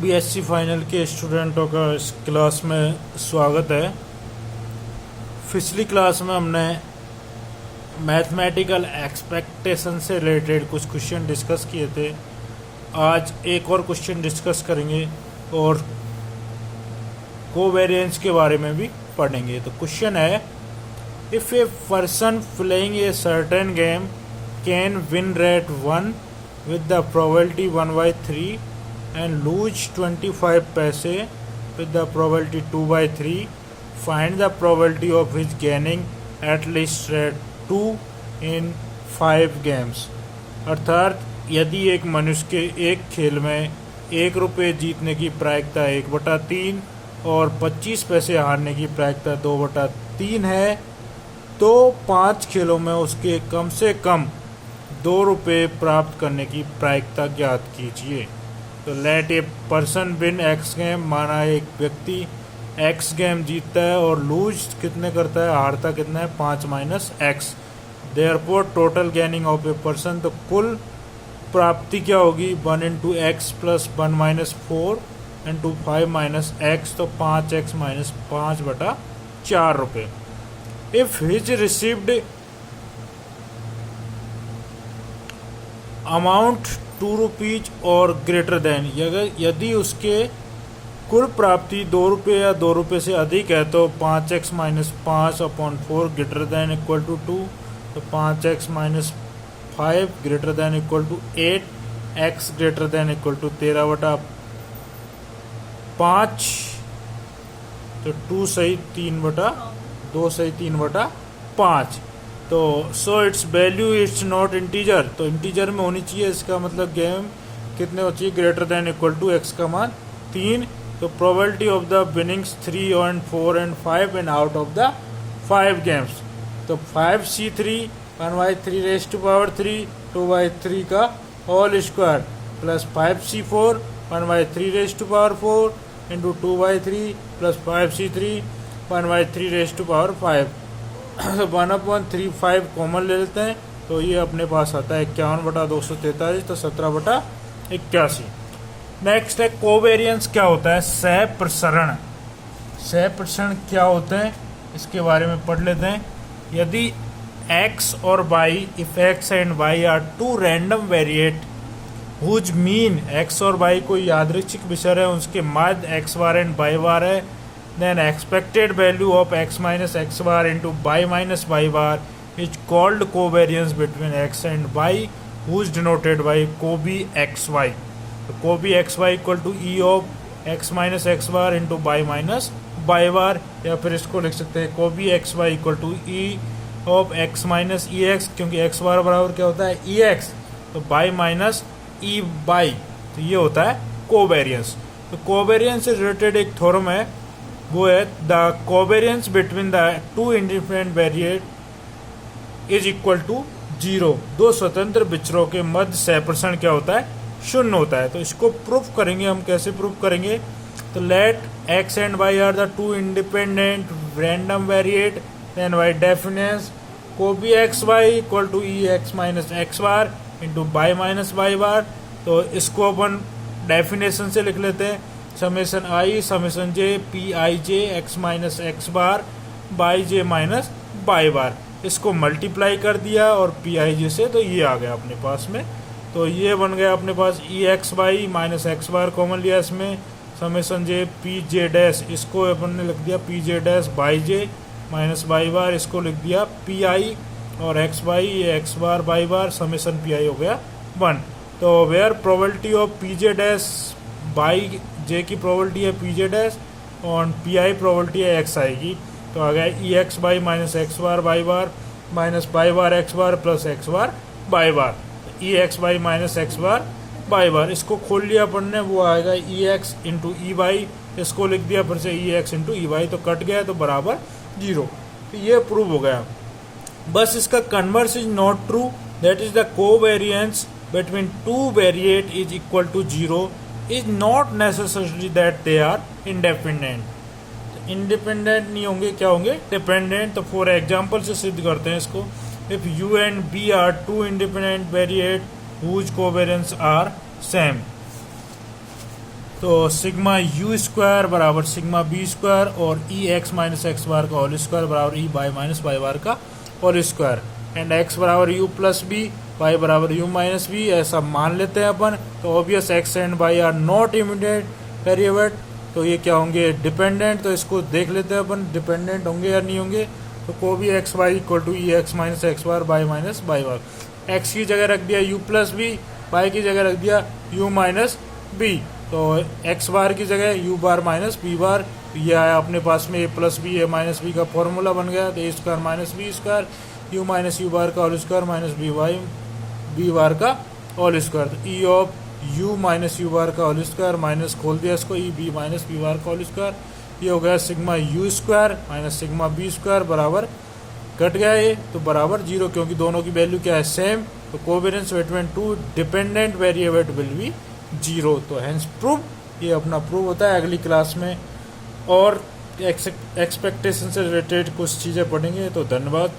BSc final के स्टूडेंटों का इस क्लास में स्वागत है। पिछली क्लास में हमने मैथमेटिकल एक्सपेक्टेशन से रिलेटेड कुछ क्वेश्चन डिस्कस किए थे। आज एक और क्वेश्चन डिस्कस करेंगे और कोवेरिएंस के बारे में भी पढ़ेंगे। तो क्वेश्चन है, if a person playing a certain game can win rate 1 with the probability 1/3 and lose 25 पैसे with the probability 2/3, find the probability of his gaining at least rate 2 in 5 games। अर्थात यदि एक मनुष्य के एक खेल में ₹1 जीतने की प्रायिकता 1/3 और 25 पैसे हारने की प्रायिकता 2/3 है, तो 5 खेलों में उसके कम से कम ₹2 प्राप्त करने की प्रायिकता ज्ञात कीजिए। तो let a person win x game, माना एक व्यक्ति एक्स गेम जीतता है और लूज कितने करता है, हारता कितना है, 5 - x। Therefore total gaining of a person, तो कुल प्राप्ति क्या होगी, 1 × x + 1 - 4 × 5 - x, तो 5x - 5/4। If his received amount ₹2 और ग्रेटर देन, यदि उसके कुल प्राप्ति ₹2 या ₹2 से अधिक है तो 5x - 5/4 greater than equal to 2, तो 5x - 5 greater than equal to 8, x greater than equal to 13/5, तो 2 सही 3/5। तो so it's value it's not integer, तो इंटीजर में होनी चाहिए। इसका मतलब गेम कितने हो चाहिए, greater than equal to x का मान 3। तो प्रोबेबिलिटी ऑफ द विनिंग्स 3 और 4 और 5 and out of the 5 games, तो 5c3 1/3 2/3 का whole square plus 5c4 1/3 into 2/3 plus 5c3 1/3 तो 1/35 कॉमन ले लेते हैं, तो ये अपने पास आता है 51/243, तो 17/81। नेक्स्ट है कोवेरिएंस क्या होता है, सहप्रसरण। सहप्रसरण क्या होते हैं इसके बारे में पढ़ लेते हैं। यदि x और y, if x and y are two random variate whose mean, x और y कोई यादृच्छिक विचर है, उसके माध्य x बार एंड y बार है, then expected value of x - x bar into y - y bar is called covariance between x and y, who is denoted by COBE xy। तो COBE xy equal to e of x - x bar into y - y bar, या फिर इसको लिख सकते हैं COBE xy equal to e of x - ex, क्योंकि x बार बराबर क्या होता है, ex, तो y - ey, तो ये होता है कोवेरियंस। तो कोवेरियंस से रिलेटेड एक थ्योरम है, वो है the covariance between the two independent variate is equal to 0। दो स्वतंत्र विचरों के मध्य सहप्रसरण क्या होता है, 0 होता है। तो इसको प्रूफ करेंगे हम, कैसे प्रूफ करेंगे, तो let x and y are the two independent random variate, then by definition COBE xy equal to ex - x bar into y - y bar. तो इसको अपन डेफिनेशन से लिख लेते हैं, summation i summation j pij x - x bar y j - y bar. इसको multiply कर दिया और pij से, तो ये आ गया अपने पास में। तो ये बन गया अपने पास exy - x बार कॉमन लिया इसमें, समेशन j pj डैश, इसको अपन ने लिख दिया pj dash y j - y bar, इसको लिख दिया pi, और xy ये x bar y bar, summation pi हो गया 1। तो where probability of pj dash y j की प्रोबेबिलिटी है pj डैश और pi प्रोबेबिलिटी है x आएगी, तो आ गया exy - x bar y bar minus y bar x bar plus x bar y bar, exy - x bar y bar. इसको खोल लिया अपन ने, वो आएगा ex इंटू ey, इसको लिख दिया फिर से ex इंटू ey, तो कट गया तो बराबर 0। तो ये प्रूव हो गया। बस इसका converse is not true, that is the covariance between two variate is equal to 0 is not necessarily that they are independent। तो इंडिपेंडेंट नहीं होंगे, क्या होंगे, डिपेंडेंट। तो फॉर एग्जांपल से सिद्ध करते हैं इसको, if u and b are two independent variate whose covariance are same, तो सिग्मा यू स्क्वायर बराबर सिग्मा बी स्क्वायर और E x minus x bar का होल स्क्वायर बराबर E y minus y bar का होल स्क्वायर एंड एक्स बराबर u plus b y बराबर u minus b, ऐसा मान लेते हैं अपन। तो obvious x and y are not immediate variable, तो ये क्या होंगे डिपेंडेंट। तो इसको देख लेते हैं अपन डिपेंडेंट होंगे या नहीं होंगे। तो को भी x y equal to E x minus x bar y minus y bar, x की जगह रख दिया यू प्लस बी, वाई की जगह रख दिया यू माइनस बी। तो एक्स बार की जगह U bar minus B bar, ये आया अपने पास में A plus B A minus B का फॉर्मूला बन गया। तो A square minus B square U minus U bar का whole square minus B Y B bar का होल स्क्वायर। तो E of U minus U bar का whole square minus खोल दिया इसको E B minus B bar का whole square, ये हो गया sigma u square minus sigma b square बराबर कट गया ये तो बराबर 0, क्योंकि दोनों की वैल्यू क्या है सेम। तो covariance between to dependent variable will be 0। तो हेंस प्रूव, ये अपना प्रूव होता है। अगली क्लास में और एक्सपेक्टेशन से रिलेटेड कुछ चीज़ें पढ़ेंगे। तो धन्यवाद।